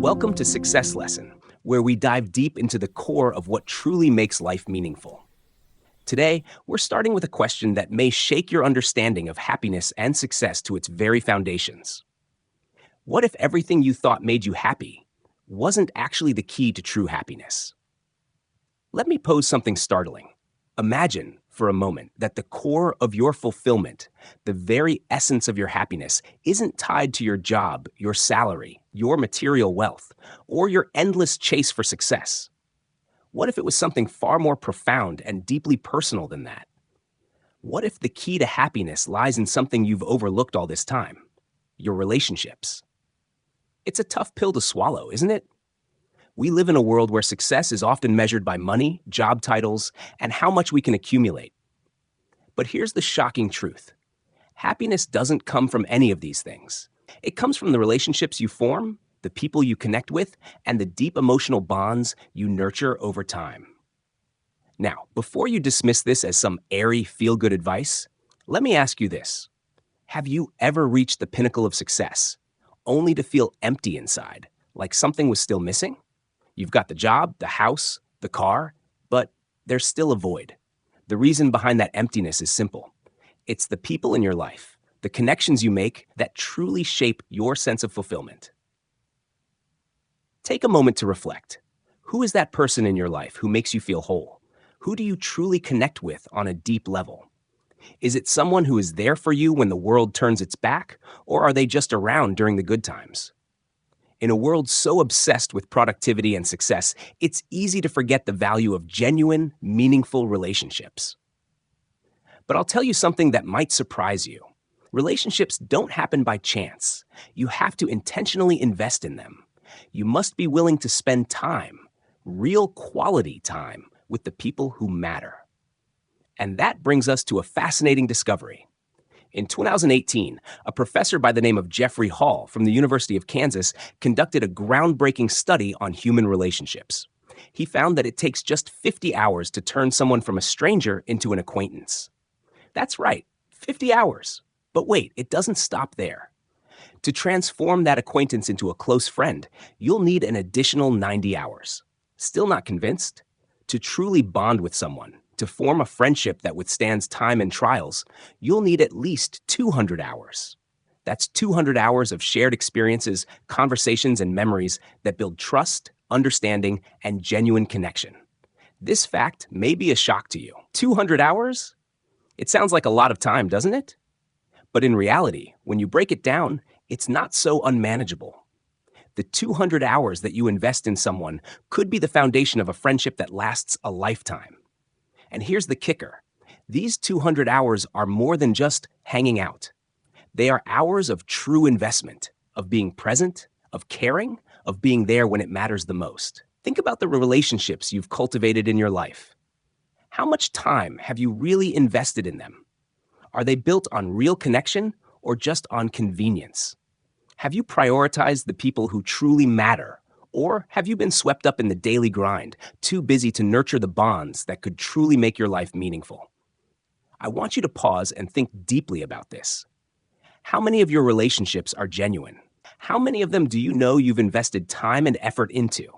Welcome to Success Lesson, where we dive deep into the core of what truly makes life meaningful. Today, we're starting with a question that may shake your understanding of happiness and success to its very foundations. What if everything you thought made you happy wasn't actually the key to true happiness? Let me pose something startling. Imagine, for a moment, that the core of your fulfillment, the very essence of your happiness, isn't tied to your job, your salary, your material wealth, or your endless chase for success. What if it was something far more profound and deeply personal than that? What if the key to happiness lies in something you've overlooked all this time? Your relationships. It's a tough pill to swallow, isn't it? We live in a world where success is often measured by money, job titles, and how much we can accumulate. But here's the shocking truth. Happiness doesn't come from any of these things. It comes from the relationships you form, the people you connect with, and the deep emotional bonds you nurture over time. Now, before you dismiss this as some airy, feel-good advice, let me ask you this. Have you ever reached the pinnacle of success, only to feel empty inside, like something was still missing? You've got the job, the house, the car, but there's still a void. The reason behind that emptiness is simple. It's the people in your life, the connections you make that truly shape your sense of fulfillment. Take a moment to reflect. Who is that person in your life who makes you feel whole? Who do you truly connect with on a deep level? Is it someone who is there for you when the world turns its back, or are they just around during the good times? In a world so obsessed with productivity and success, it's easy to forget the value of genuine, meaningful relationships. But I'll tell you something that might surprise you. Relationships don't happen by chance. You have to intentionally invest in them. You must be willing to spend time, real quality time, with the people who matter. And that brings us to a fascinating discovery. In 2018, a professor by the name of Jeffrey Hall from the University of Kansas conducted a groundbreaking study on human relationships. He found that it takes just 50 hours to turn someone from a stranger into an acquaintance. That's right, 50 hours. But wait, it doesn't stop there. To transform that acquaintance into a close friend, you'll need an additional 90 hours. Still not convinced? To truly bond with someone, to form a friendship that withstands time and trials, you'll need at least 200 hours. That's 200 hours of shared experiences, conversations, and memories that build trust, understanding, and genuine connection. This fact may be a shock to you. 200 hours? It sounds like a lot of time, doesn't it? But in reality, when you break it down, it's not so unmanageable. The 200 hours that you invest in someone could be the foundation of a friendship that lasts a lifetime. And here's the kicker. These 200 hours are more than just hanging out. They are hours of true investment, of being present, of caring, of being there when it matters the most. Think about the relationships you've cultivated in your life. How much time have you really invested in them? Are they built on real connection or just on convenience? Have you prioritized the people who truly matter? Or have you been swept up in the daily grind, too busy to nurture the bonds that could truly make your life meaningful? I want you to pause and think deeply about this. How many of your relationships are genuine? How many of them do you know you've invested time and effort into?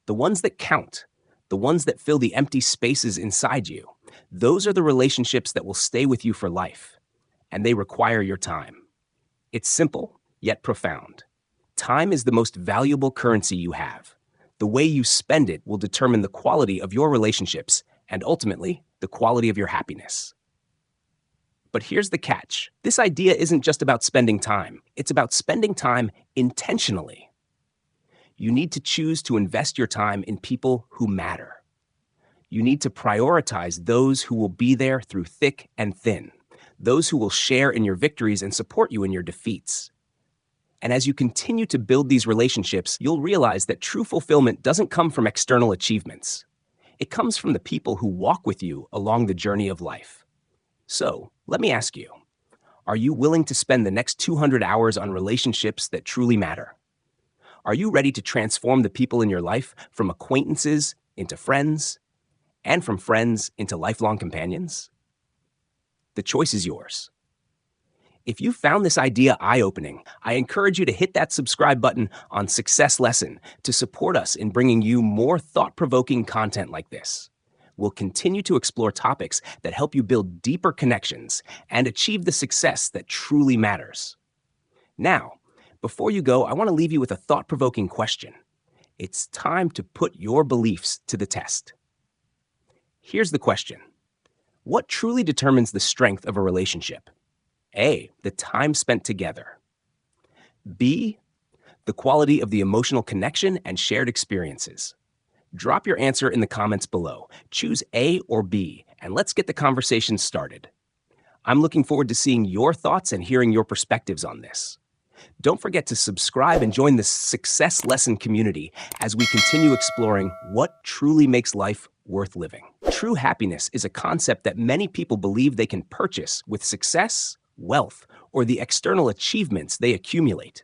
The ones that count, the ones that fill the empty spaces inside you, those are the relationships that will stay with you for life, and they require your time. It's simple, yet profound. Time is the most valuable currency you have. The way you spend it will determine the quality of your relationships and ultimately the quality of your happiness. But here's the catch. This idea isn't just about spending time. It's about spending time intentionally. You need to choose to invest your time in people who matter. You need to prioritize those who will be there through thick and thin, those who will share in your victories and support you in your defeats. And as you continue to build these relationships, you'll realize that true fulfillment doesn't come from external achievements. It comes from the people who walk with you along the journey of life. So, let me ask you, are you willing to spend the next 200 hours on relationships that truly matter? Are you ready to transform the people in your life from acquaintances into friends, and from friends into lifelong companions? The choice is yours. If you found this idea eye-opening, I encourage you to hit that subscribe button on Success Lesson to support us in bringing you more thought-provoking content like this. We'll continue to explore topics that help you build deeper connections and achieve the success that truly matters. Now, before you go, I want to leave you with a thought-provoking question. It's time to put your beliefs to the test. Here's the question. What truly determines the strength of a relationship? A, the time spent together. B, the quality of the emotional connection and shared experiences. Drop your answer in the comments below. Choose A or B, and let's get the conversation started. I'm looking forward to seeing your thoughts and hearing your perspectives on this. Don't forget to subscribe and join the Success Lesson community as we continue exploring what truly makes life worth living. True happiness is a concept that many people believe they can purchase with success, wealth, or the external achievements they accumulate.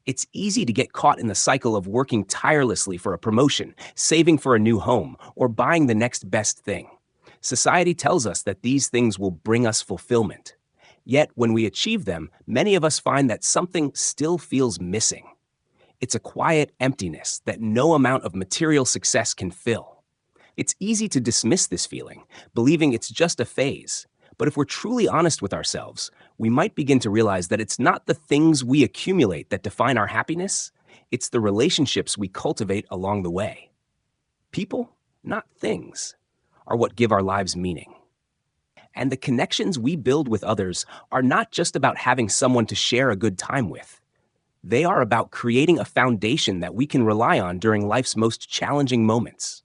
It's easy to get caught in the cycle of working tirelessly for a promotion, saving for a new home, or buying the next best thing. Society tells us that these things will bring us fulfillment. Yet, when we achieve them, many of us find that something still feels missing. It's a quiet emptiness that no amount of material success can fill. It's easy to dismiss this feeling, believing it's just a phase. But if we're truly honest with ourselves, we might begin to realize that it's not the things we accumulate that define our happiness, it's the relationships we cultivate along the way. People, not things, are what give our lives meaning. And the connections we build with others are not just about having someone to share a good time with. They are about creating a foundation that we can rely on during life's most challenging moments.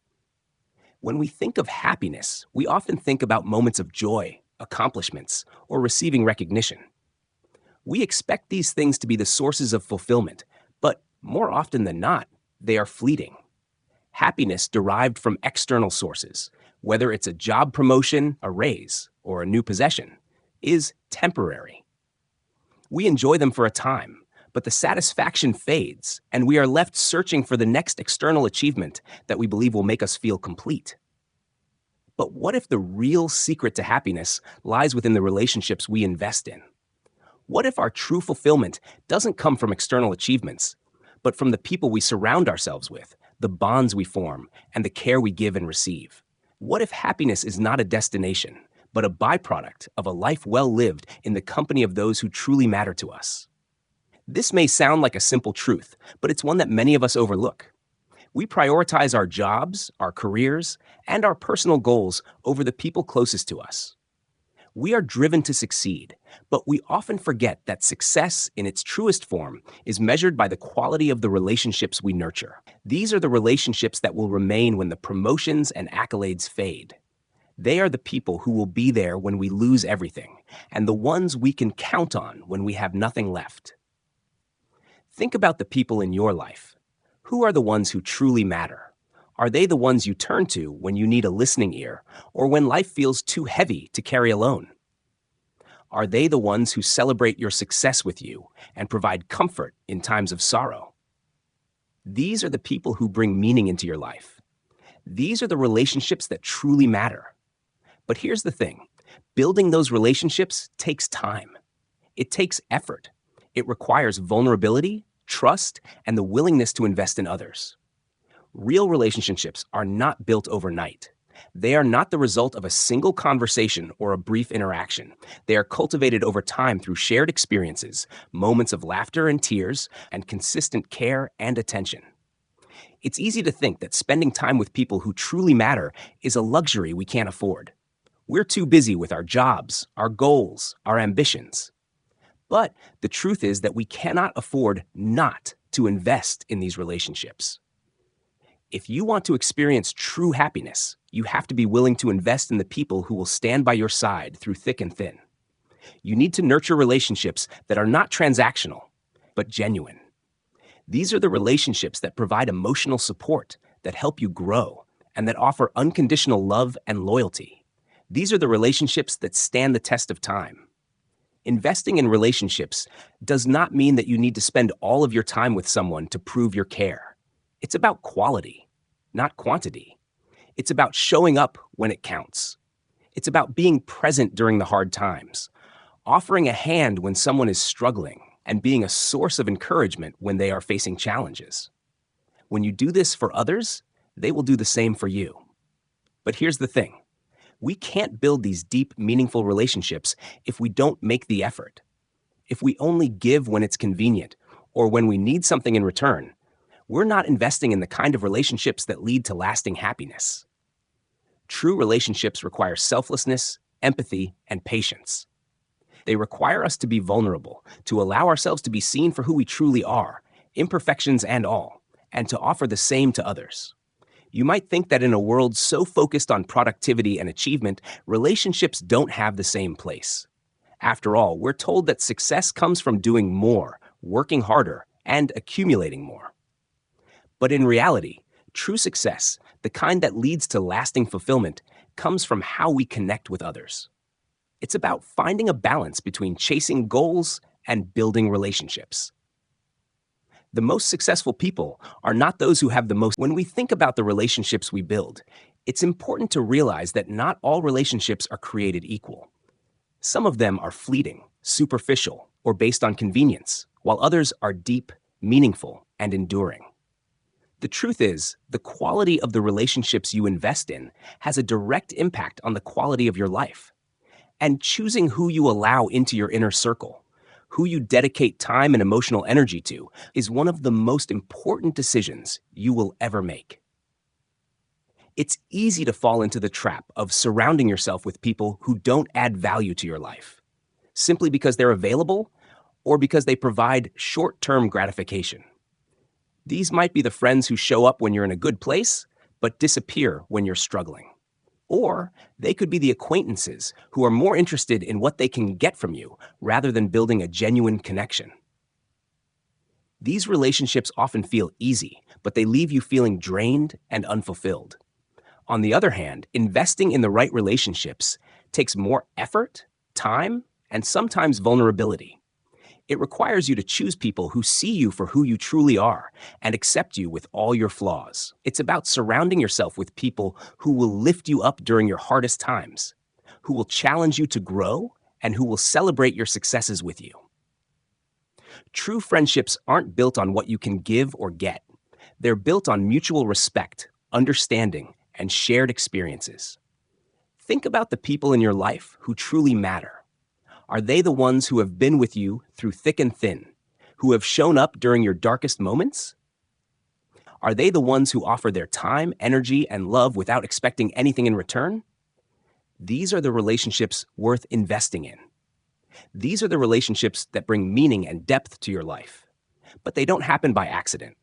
When we think of happiness, we often think about moments of joy, accomplishments, or receiving recognition. We expect these things to be the sources of fulfillment, but more often than not, they are fleeting. Happiness derived from external sources, whether it's a job promotion, a raise, or a new possession, is temporary. We enjoy them for a time, but the satisfaction fades, and we are left searching for the next external achievement that we believe will make us feel complete. But what if the real secret to happiness lies within the relationships we invest in? What if our true fulfillment doesn't come from external achievements, but from the people we surround ourselves with, the bonds we form, and the care we give and receive? What if happiness is not a destination, but a byproduct of a life well lived in the company of those who truly matter to us? This may sound like a simple truth, but it's one that many of us overlook. We prioritize our jobs, our careers, and our personal goals over the people closest to us. We are driven to succeed, but we often forget that success in its truest form is measured by the quality of the relationships we nurture. These are the relationships that will remain when the promotions and accolades fade. They are the people who will be there when we lose everything, and the ones we can count on when we have nothing left. Think about the people in your life. Who are the ones who truly matter? Are they the ones you turn to when you need a listening ear or when life feels too heavy to carry alone? Are they the ones who celebrate your success with you and provide comfort in times of sorrow? These are the people who bring meaning into your life. These are the relationships that truly matter. But here's the thing. Building those relationships takes time. It takes effort. It requires vulnerability, trust, and the willingness to invest in others. Real relationships are not built overnight. They are not the result of a single conversation or a brief interaction. They are cultivated over time through shared experiences, moments of laughter and tears, and consistent care and attention. It's easy to think that spending time with people who truly matter is a luxury we can't afford. We're too busy with our jobs, our goals, our ambitions. But the truth is that we cannot afford not to invest in these relationships. If you want to experience true happiness, you have to be willing to invest in the people who will stand by your side through thick and thin. You need to nurture relationships that are not transactional, but genuine. These are the relationships that provide emotional support, that help you grow, and that offer unconditional love and loyalty. These are the relationships that stand the test of time. Investing in relationships does not mean that you need to spend all of your time with someone to prove your care. It's about quality, not quantity. It's about showing up when it counts. It's about being present during the hard times, offering a hand when someone is struggling, and being a source of encouragement when they are facing challenges. When you do this for others, they will do the same for you. But here's the thing. We can't build these deep, meaningful relationships if we don't make the effort. If we only give when it's convenient, or when we need something in return, we're not investing in the kind of relationships that lead to lasting happiness. True relationships require selflessness, empathy, and patience. They require us to be vulnerable, to allow ourselves to be seen for who we truly are, imperfections and all, and to offer the same to others. You might think that in a world so focused on productivity and achievement, relationships don't have the same place. After all, we're told that success comes from doing more, working harder, and accumulating more. But in reality, true success, the kind that leads to lasting fulfillment, comes from how we connect with others. It's about finding a balance between chasing goals and building relationships. The most successful people are not those who have the most. When we think about the relationships we build, it's important to realize that not all relationships are created equal. Some of them are fleeting, superficial, or based on convenience, while others are deep, meaningful, and enduring. The truth is, the quality of the relationships you invest in has a direct impact on the quality of your life. And choosing who you allow into your inner circle, who you dedicate time and emotional energy to, is one of the most important decisions you will ever make. It's easy to fall into the trap of surrounding yourself with people who don't add value to your life, simply because they're available or because they provide short-term gratification. These might be the friends who show up when you're in a good place, but disappear when you're struggling. Or they could be the acquaintances who are more interested in what they can get from you rather than building a genuine connection. These relationships often feel easy, but they leave you feeling drained and unfulfilled. On the other hand, investing in the right relationships takes more effort, time, and sometimes vulnerability. It requires you to choose people who see you for who you truly are and accept you with all your flaws. It's about surrounding yourself with people who will lift you up during your hardest times, who will challenge you to grow, and who will celebrate your successes with you. True friendships aren't built on what you can give or get. They're built on mutual respect, understanding, and shared experiences. Think about the people in your life who truly matter. Are they the ones who have been with you through thick and thin, who have shown up during your darkest moments? Are they the ones who offer their time, energy, and love without expecting anything in return? These are the relationships worth investing in. These are the relationships that bring meaning and depth to your life. But they don't happen by accident.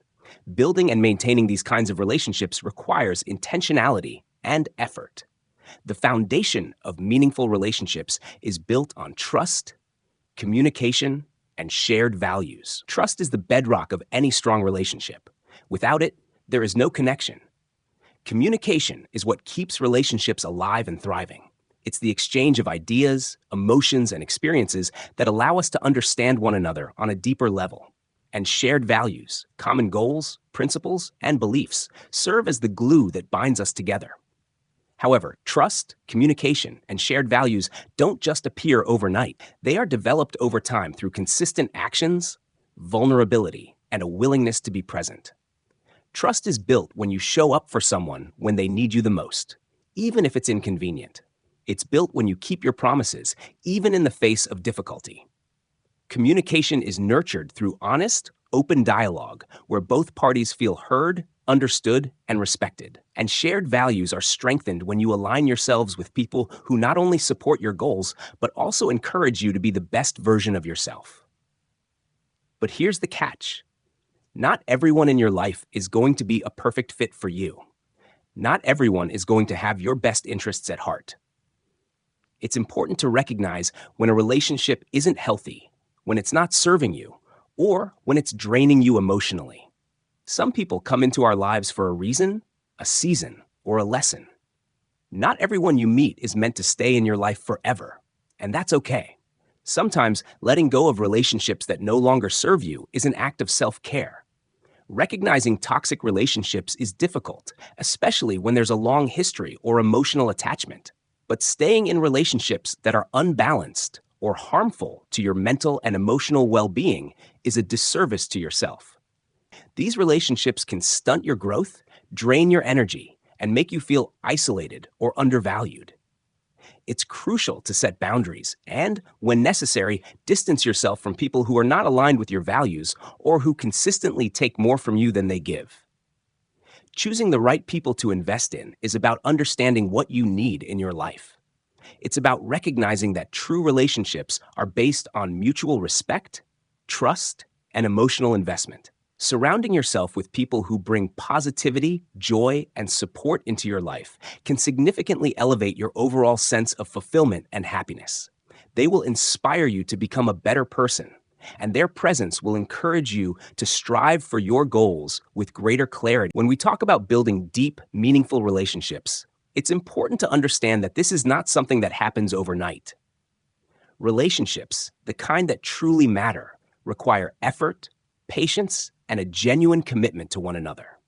Building and maintaining these kinds of relationships requires intentionality and effort. The foundation of meaningful relationships is built on trust, communication, and shared values. Trust is the bedrock of any strong relationship. Without it, there is no connection. Communication is what keeps relationships alive and thriving. It's the exchange of ideas, emotions, and experiences that allow us to understand one another on a deeper level. And shared values, common goals, principles, and beliefs serve as the glue that binds us together. However, trust, communication, and shared values don't just appear overnight. They are developed over time through consistent actions, vulnerability, and a willingness to be present. Trust is built when you show up for someone when they need you the most, even if it's inconvenient. It's built when you keep your promises, even in the face of difficulty. Communication is nurtured through honest, open dialogue where both parties feel heard, understood, and respected. And shared values are strengthened when you align yourselves with people who not only support your goals, but also encourage you to be the best version of yourself. But here's the catch. Not everyone in your life is going to be a perfect fit for you. Not everyone is going to have your best interests at heart. It's important to recognize when a relationship isn't healthy, when it's not serving you, or when it's draining you emotionally. Some people come into our lives for a reason, a season, or a lesson. Not everyone you meet is meant to stay in your life forever, and that's okay. Sometimes letting go of relationships that no longer serve you is an act of self-care. Recognizing toxic relationships is difficult, especially when there's a long history or emotional attachment. But staying in relationships that are unbalanced or harmful to your mental and emotional well-being is a disservice to yourself. These relationships can stunt your growth, drain your energy, and make you feel isolated or undervalued. It's crucial to set boundaries and, when necessary, distance yourself from people who are not aligned with your values or who consistently take more from you than they give. Choosing the right people to invest in is about understanding what you need in your life. It's about recognizing that true relationships are based on mutual respect, trust, and emotional investment. Surrounding yourself with people who bring positivity, joy, and support into your life can significantly elevate your overall sense of fulfillment and happiness. They will inspire you to become a better person, and their presence will encourage you to strive for your goals with greater clarity. When we talk about building deep, meaningful relationships, it's important to understand that this is not something that happens overnight. Relationships, the kind that truly matter, require effort, patience, and a genuine commitment to one another.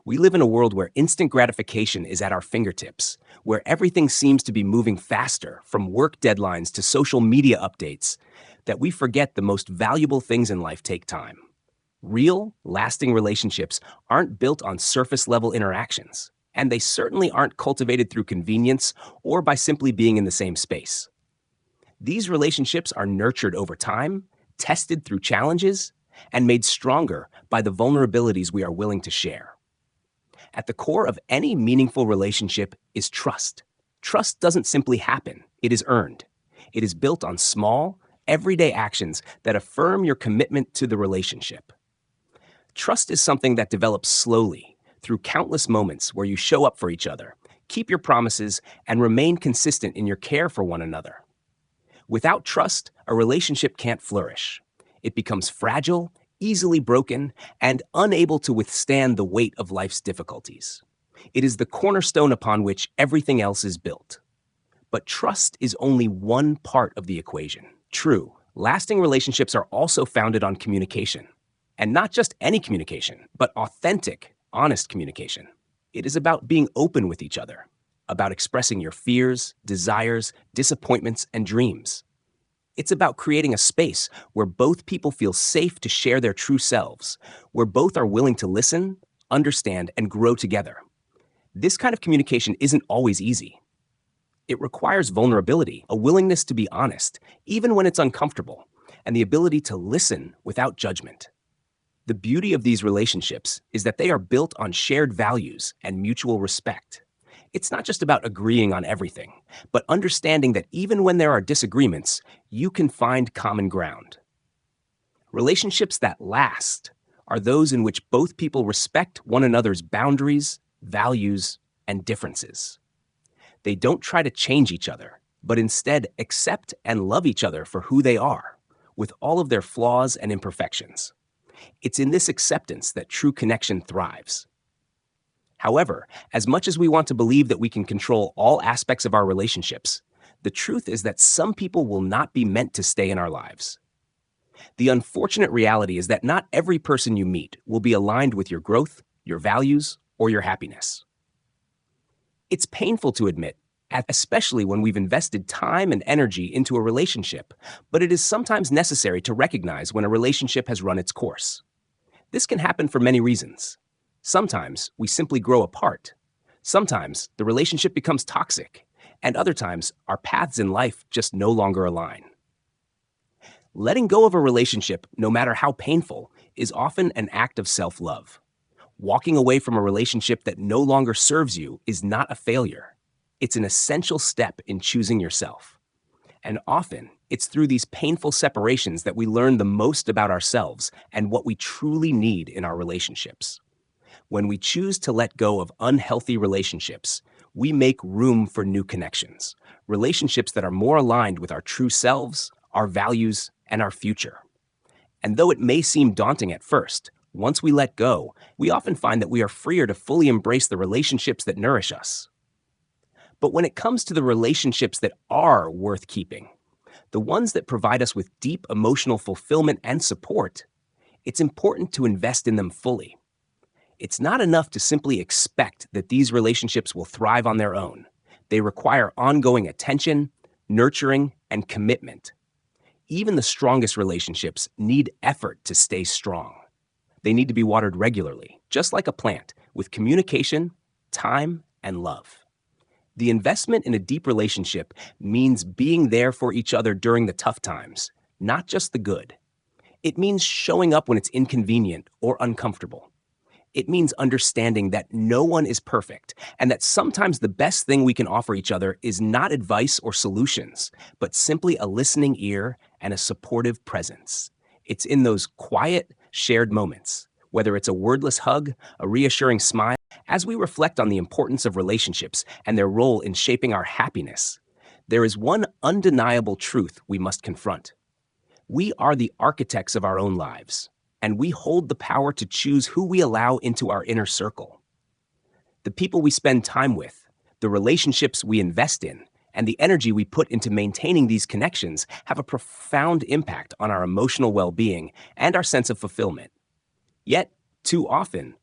We live in a world where instant gratification is at our fingertips, where everything seems to be moving faster, from work deadlines to social media updates, that we forget the most valuable things in life take time. Real, lasting relationships aren't built on surface-level interactions, and they certainly aren't cultivated through convenience or by simply being in the same space. These relationships are nurtured over time, tested through challenges, and made stronger by the vulnerabilities we are willing to share. At the core of any meaningful relationship is trust. Trust doesn't simply happen, it is earned. It is built on small, everyday actions that affirm your commitment to the relationship. Trust is something that develops slowly through countless moments where you show up for each other, keep your promises, and remain consistent in your care for one another. Without trust, a relationship can't flourish. It becomes fragile, easily broken, and unable to withstand the weight of life's difficulties. It is the cornerstone upon which everything else is built. But trust is only one part of the equation. True, lasting relationships are also founded on communication. And not just any communication, but authentic, honest communication. It is about being open with each other, about expressing your fears, desires, disappointments, and dreams. It's about creating a space where both people feel safe to share their true selves, where both are willing to listen, understand, and grow together. This kind of communication isn't always easy. It requires vulnerability, a willingness to be honest, even when it's uncomfortable, and the ability to listen without judgment. The beauty of these relationships is that they are built on shared values and mutual respect. It's not just about agreeing on everything, but understanding that even when there are disagreements, you can find common ground. Relationships that last are those in which both people respect one another's boundaries, values, and differences. They don't try to change each other, but instead accept and love each other for who they are, with all of their flaws and imperfections. It's in this acceptance that true connection thrives. However, as much as we want to believe that we can control all aspects of our relationships, the truth is that some people will not be meant to stay in our lives. The unfortunate reality is that not every person you meet will be aligned with your growth, your values, or your happiness. It's painful to admit, especially when we've invested time and energy into a relationship, but it is sometimes necessary to recognize when a relationship has run its course. This can happen for many reasons. Sometimes we simply grow apart. Sometimes the relationship becomes toxic, and other times our paths in life just no longer align. Letting go of a relationship, no matter how painful, is often an act of self-love. Walking away from a relationship that no longer serves you is not a failure. It's an essential step in choosing yourself. And often, it's through these painful separations that we learn the most about ourselves and what we truly need in our relationships. When we choose to let go of unhealthy relationships, we make room for new connections, relationships that are more aligned with our true selves, our values, and our future. And though it may seem daunting at first, once we let go, we often find that we are freer to fully embrace the relationships that nourish us. But when it comes to the relationships that are worth keeping, the ones that provide us with deep emotional fulfillment and support, it's important to invest in them fully. It's not enough to simply expect that these relationships will thrive on their own. They require ongoing attention, nurturing, and commitment. Even the strongest relationships need effort to stay strong. They need to be watered regularly, just like a plant, with communication, time, and love. The investment in a deep relationship means being there for each other during the tough times, not just the good. It means showing up when it's inconvenient or uncomfortable. It means understanding that no one is perfect and that sometimes the best thing we can offer each other is not advice or solutions, but simply a listening ear and a supportive presence. It's in those quiet, shared moments, whether it's a wordless hug, a reassuring smile, as we reflect on the importance of relationships and their role in shaping our happiness, there is one undeniable truth we must confront. We are the architects of our own lives, and we hold the power to choose who we allow into our inner circle. The people we spend time with, the relationships we invest in, and the energy we put into maintaining these connections have a profound impact on our emotional well-being and our sense of fulfillment. Yet, too often,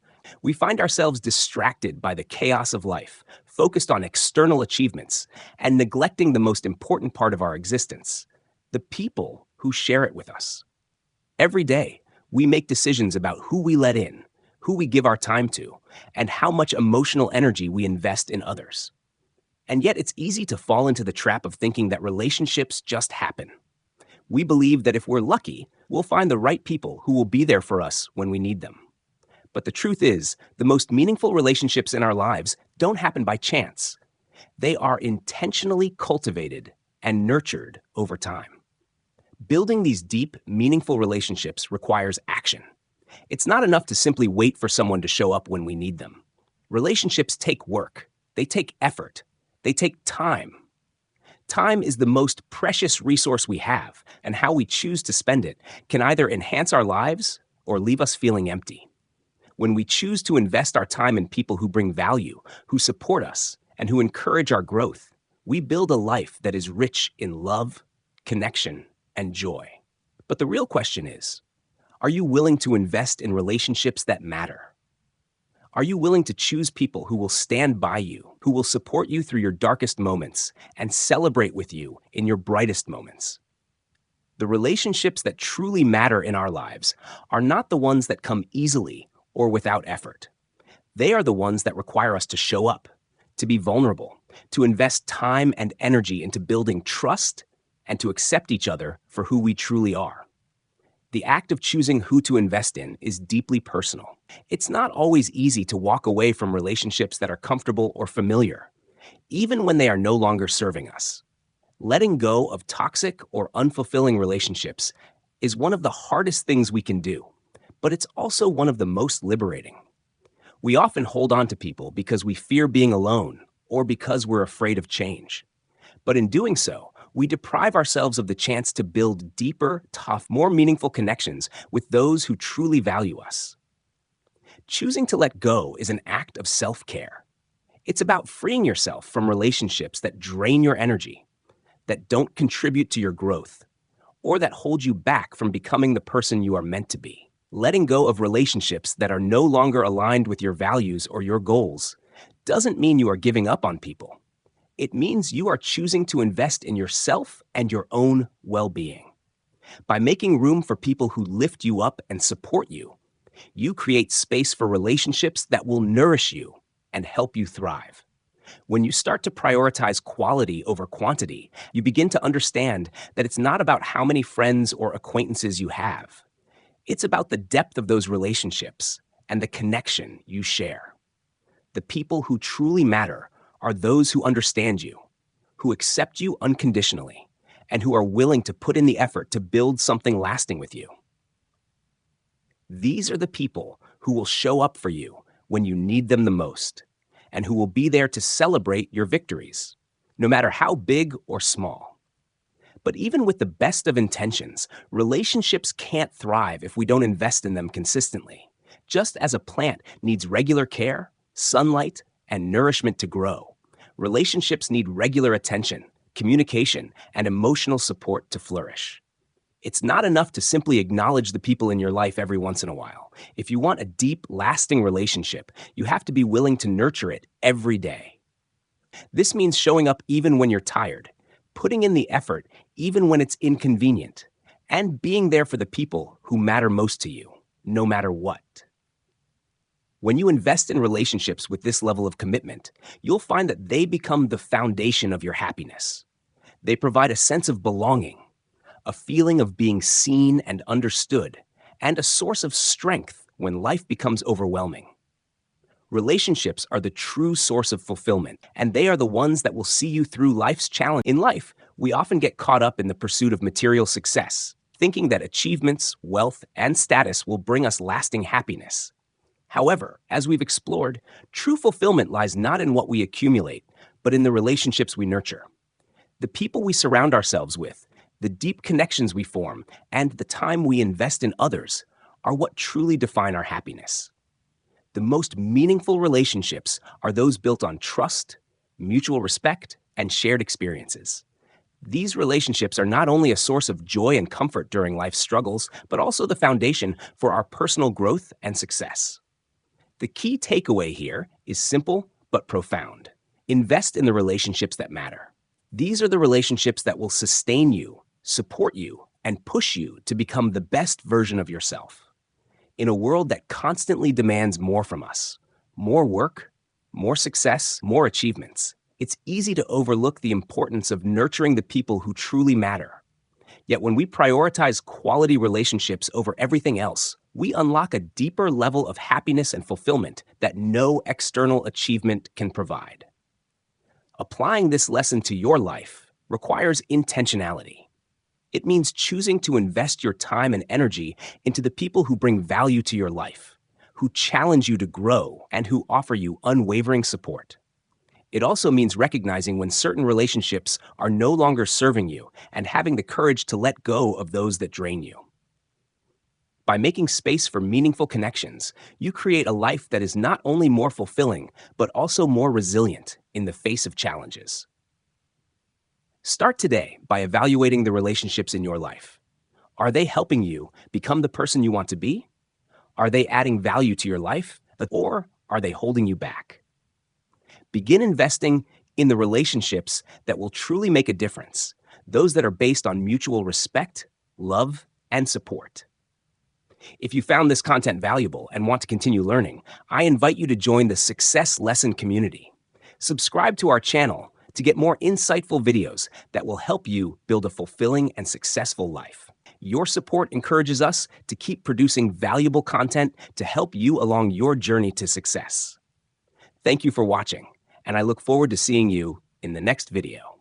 we find ourselves distracted by the chaos of life, focused on external achievements, and neglecting the most important part of our existence, the people who share it with us. Every day, we make decisions about who we let in, who we give our time to, and how much emotional energy we invest in others. And yet it's easy to fall into the trap of thinking that relationships just happen. We believe that if we're lucky, we'll find the right people who will be there for us when we need them. But the truth is, the most meaningful relationships in our lives don't happen by chance. They are intentionally cultivated and nurtured over time. Building these deep, meaningful relationships requires action. It's not enough to simply wait for someone to show up when we need them. Relationships take work. They take effort. They take time. Time is the most precious resource we have, and how we choose to spend it can either enhance our lives or leave us feeling empty. When we choose to invest our time in people who bring value, who support us, and who encourage our growth, we build a life that is rich in love, connection, and joy. But the real question is, are you willing to invest in relationships that matter? Are you willing to choose people who will stand by you, who will support you through your darkest moments, and celebrate with you in your brightest moments? The relationships that truly matter in our lives are not the ones that come easily or without effort. They are the ones that require us to show up, to be vulnerable, to invest time and energy into building trust, and to accept each other for who we truly are. The act of choosing who to invest in is deeply personal. It's not always easy to walk away from relationships that are comfortable or familiar, even when they are no longer serving us. Letting go of toxic or unfulfilling relationships is one of the hardest things we can do, but it's also one of the most liberating. We often hold on to people because we fear being alone or because we're afraid of change. But in doing so, we deprive ourselves of the chance to build deeper, tough, more meaningful connections with those who truly value us. Choosing to let go is an act of self-care. It's about freeing yourself from relationships that drain your energy, that don't contribute to your growth, or that hold you back from becoming the person you are meant to be. Letting go of relationships that are no longer aligned with your values or your goals doesn't mean you are giving up on people. It means you are choosing to invest in yourself and your own well-being. By making room for people who lift you up and support you, you create space for relationships that will nourish you and help you thrive. When you start to prioritize quality over quantity, you begin to understand that it's not about how many friends or acquaintances you have. It's about the depth of those relationships and the connection you share. The people who truly matter are those who understand you, who accept you unconditionally, and who are willing to put in the effort to build something lasting with you. These are the people who will show up for you when you need them the most, and who will be there to celebrate your victories, no matter how big or small. But even with the best of intentions, relationships can't thrive if we don't invest in them consistently. Just as a plant needs regular care, sunlight, and nourishment to grow, relationships need regular attention, communication, and emotional support to flourish. It's not enough to simply acknowledge the people in your life every once in a while. If you want a deep, lasting relationship, you have to be willing to nurture it every day. This means showing up even when you're tired, putting in the effort even when it's inconvenient, and being there for the people who matter most to you, no matter what. When you invest in relationships with this level of commitment, you'll find that they become the foundation of your happiness. They provide a sense of belonging, a feeling of being seen and understood, and a source of strength when life becomes overwhelming. Relationships are the true source of fulfillment, and they are the ones that will see you through life's challenge. In life, we often get caught up in the pursuit of material success, thinking that achievements, wealth, and status will bring us lasting happiness. However, as we've explored, true fulfillment lies not in what we accumulate, but in the relationships we nurture. The people we surround ourselves with, the deep connections we form, and the time we invest in others are what truly define our happiness. The most meaningful relationships are those built on trust, mutual respect, and shared experiences. These relationships are not only a source of joy and comfort during life's struggles, but also the foundation for our personal growth and success. The key takeaway here is simple but profound. Invest in the relationships that matter. These are the relationships that will sustain you, support you, and push you to become the best version of yourself. In a world that constantly demands more from us, more work, more success, more achievements, it's easy to overlook the importance of nurturing the people who truly matter. Yet when we prioritize quality relationships over everything else, we unlock a deeper level of happiness and fulfillment that no external achievement can provide. Applying this lesson to your life requires intentionality. It means choosing to invest your time and energy into the people who bring value to your life, who challenge you to grow, and who offer you unwavering support. It also means recognizing when certain relationships are no longer serving you and having the courage to let go of those that drain you. By making space for meaningful connections, you create a life that is not only more fulfilling, but also more resilient in the face of challenges. Start today by evaluating the relationships in your life. Are they helping you become the person you want to be? Are they adding value to your life, or are they holding you back? Begin investing in the relationships that will truly make a difference, those that are based on mutual respect, love, and support. If you found this content valuable and want to continue learning, I invite you to join the Success Lesson community. Subscribe to our channel to get more insightful videos that will help you build a fulfilling and successful life. Your support encourages us to keep producing valuable content to help you along your journey to success. Thank you for watching, and I look forward to seeing you in the next video.